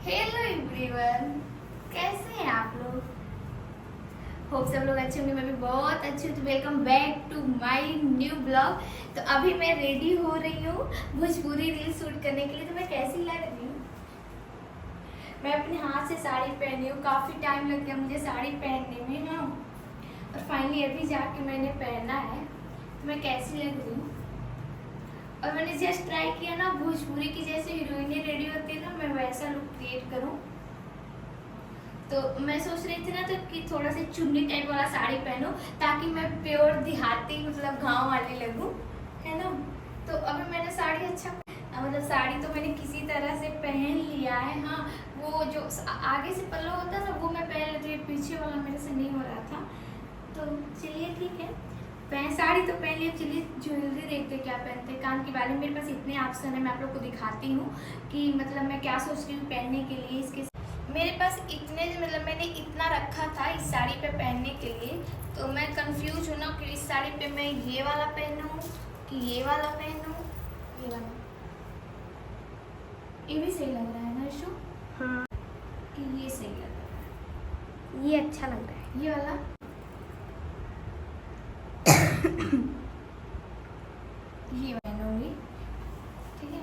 Hello everyone, कैसे हैं आप लोग? होप सब लोग अच्छे होंगे। मैं भी बहुत अच्छी हूँ। तो welcome back to my new blog. तो अभी मैं रेडी हो रही हूँ भोजपुरी रील शूट करने के लिए। तो मैं कैसी लग रही हूँ? मैं अपने हाथ से साड़ी पहनी हूँ। काफ़ी टाइम लग गया मुझे साड़ी पहनने में ना, और फाइनली अभी जाके मैंने पहना है। तो मैं कैसी लग रही हूँ? और मैंने जस्ट ट्राई किया ना, भोजपुरी की जैसे हीरोइनें रेडी होती है ना, मैं वैसा लुक क्रिएट करूँ। तो मैं सोच रही थी ना तो कि थोड़ा सा चुन्नी टाइप वाला साड़ी पहनूं, ताकि मैं प्योर देहाती मतलब गांव वाली लगूं, है ना। तो अभी मैंने साड़ी मतलब साड़ी तो मैंने किसी तरह से पहन लिया है। हाँ, वो जो आगे से पल्लू होता है ना, वो मैं पहन लेती हूँ, पीछे वाला मेरे से नहीं हो रहा था। तो चलिए ठीक है, साड़ी तो पहन लिया। चलिए ज्वेलरी देखते क्या पहनते हैं। कान की बाली मेरे पास इतने ऑप्शन है, मैं आप लोग को दिखाती हूँ कि मतलब मैं क्या सोच रही हूँ पहनने के लिए। इसके मेरे पास इतने मतलब मैंने इतना रखा था इस साड़ी पे पहनने के लिए। तो मैं कंफ्यूज हूँ ना कि इस साड़ी पे मैं ये वाला पहनूँ कि ये वाला पहनूँ। ये वाला, ये भी सही लग रहा है ना इशू? हाँ, कि ये सही लग रहा है? ये अच्छा लग रहा है। ये वाला ये पहनूंगी, ठीक है,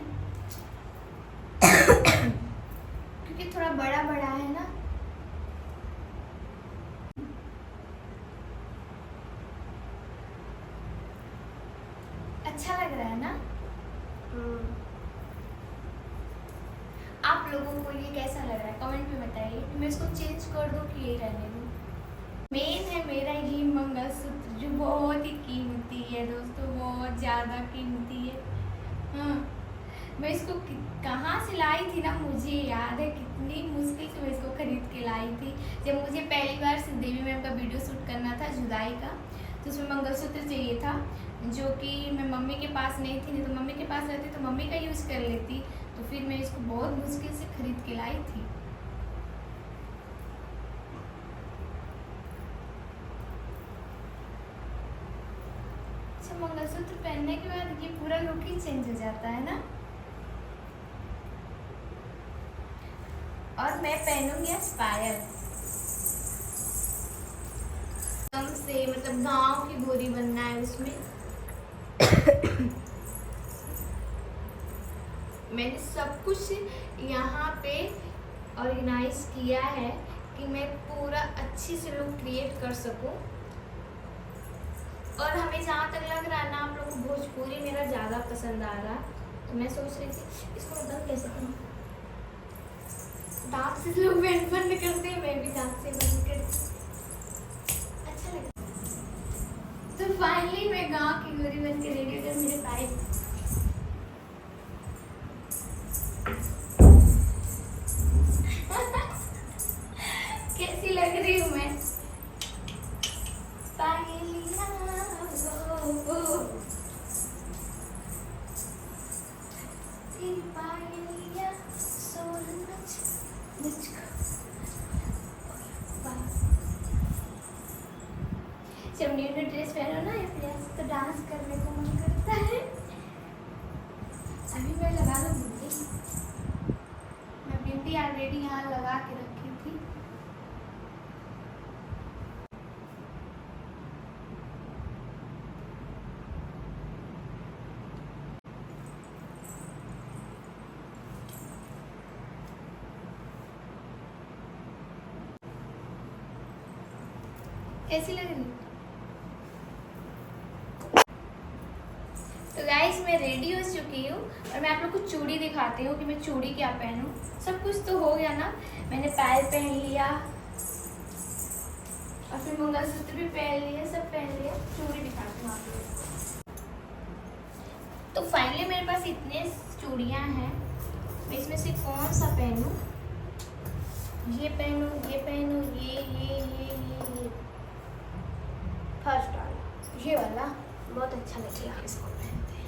क्योंकि थोड़ा बड़ा बड़ा है ना। अच्छा लग रहा है ना? आप लोगों को ये कैसा लग रहा है कमेंट में बताइए। मैं इसको चेंज कर दूं कि ये रहने दूं? मेन है मेरा ये मंगलसूत्र, जो बहुत ही कीमती है दोस्तों, बहुत ज़्यादा कीमती है। हाँ, मैं इसको कहाँ से लाई थी ना, मुझे याद है कितनी मुश्किल से मैं इसको खरीद के लाई थी। जब मुझे पहली बार श्रीदेवी मैम का वीडियो शूट करना था जुदाई का, तो उसमें मंगलसूत्र चाहिए था, जो कि मैं मम्मी के पास नहीं थी। नहीं तो मम्मी के पास रहती तो मम्मी का यूज़ कर लेती। तो फिर मैं इसको बहुत मुश्किल से खरीद के लाई थी। अच्छा, मंगलसूत्र पहनने के बाद ये पूरा लुक ही चेंज हो जाता है ना। और मैं पहनूंगी पायल से, मतलब गांव की गोरी बनना है उसमें। मैंने सब कुछ यहाँ पे ऑर्गेनाइज किया है कि मैं पूरा अच्छी से लुक क्रिएट कर सकूं। और हमें जहाँ तक लग रहा है ना, आप लोग को भोजपुरी मेरा ज़्यादा पसंद आ रहा। तो मैं सोच रही थी इसको मैं बंद कैसे करूँ। दांत से लोग बंद करते हैं, मैं भी दांत से बंद करती। अच्छा लगा। तो फाइनली मैं गांव की गोरी बन के रेडी हो, मेरे भाई कैसी लग रही हूँ मैं? पायलिया वो तेरी पायलिया सोल मुझको। जब न्यू न्यू ड्रेस पहनो ना या फिर तो डांस करने को मन करता है। अभी मैं लगा लूँ बिंदी। मैं बिंदी ऑलरेडी यहाँ लगा के रखी थी। कैसी लग रही? तो गाइस, मैं रेडी हो चुकी हूँ और मैं आप लोग को चूड़ी दिखाती हूँ कि मैं चूड़ी क्या पहनूं। सब कुछ तो हो गया ना, मैंने पायल पहन लिया और फिर मंगलसूत्र भी पहन लिया, सब पहन लिया। चूड़ी दिखाती हूँ आप लोग। तो फाइनली मेरे पास इतने चूड़ियाँ हैं, मैं इसमें से कौन सा पहनूं? ये पहनूं, ये पहनूं, ये फर्स्ट वाला, ये वाला बहुत अच्छा लगेगा। इसको पहनते हैं।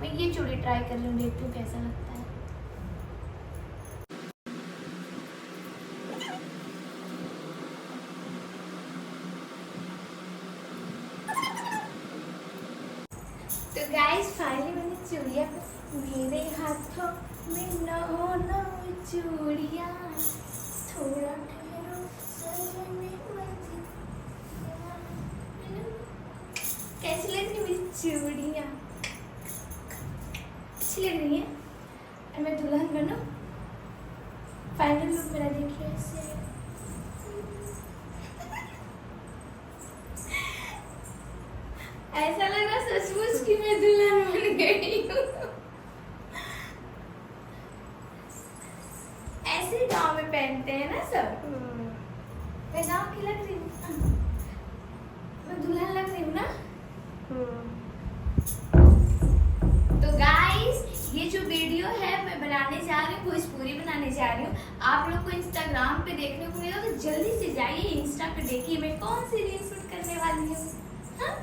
मैं ये चूड़ी ट्राई कर रही हूँ, देखती हूँ कैसा लगता है। तो गाइस फाइनली मैंने चूड़ियाँ, मेरे हाथों में नौ चूड़ियाँ, थोड़ा ठहरो सजने मत। कैसी लग रही मेरी चूड़ियाँ? अच्छी लग रही है? और मैं दुल्हन बनूं? फाइनल लुक मेरा देखिए ऐसे। ऐसा लग रहा सचमुच कि मैं दुल्हन बन गई हूँ। ऐसे गांव में पहनते हैं ना सब। मैं गांव की लग रही हूँ, मैं दुल्हन लग रही हूँ ना। तो गाइस ये जो वीडियो है मैं बनाने जा रही हूँ, भोजपुरी बनाने जा रही हूँ। आप लोग को इंस्टाग्राम पे देखने को मिलेगा, तो जल्दी से जाइए इंस्टा पे देखिए मैं कौन सी रील शूट करने वाली हूँ। हाँ?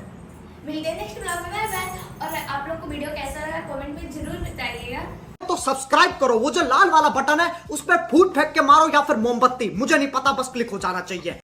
मिलते हैं नेक्स्ट ब्लॉग में, बाय बाय। और आप लोग को वीडियो कैसा लगा कमेंट में जरूर बताइएगा। तो सब्सक्राइब करो, वो जो लाल वाला बटन है उस पर फूट फेंक के मारो या फिर मोमबत्ती, मुझे नहीं पता, बस क्लिक हो जाना चाहिए।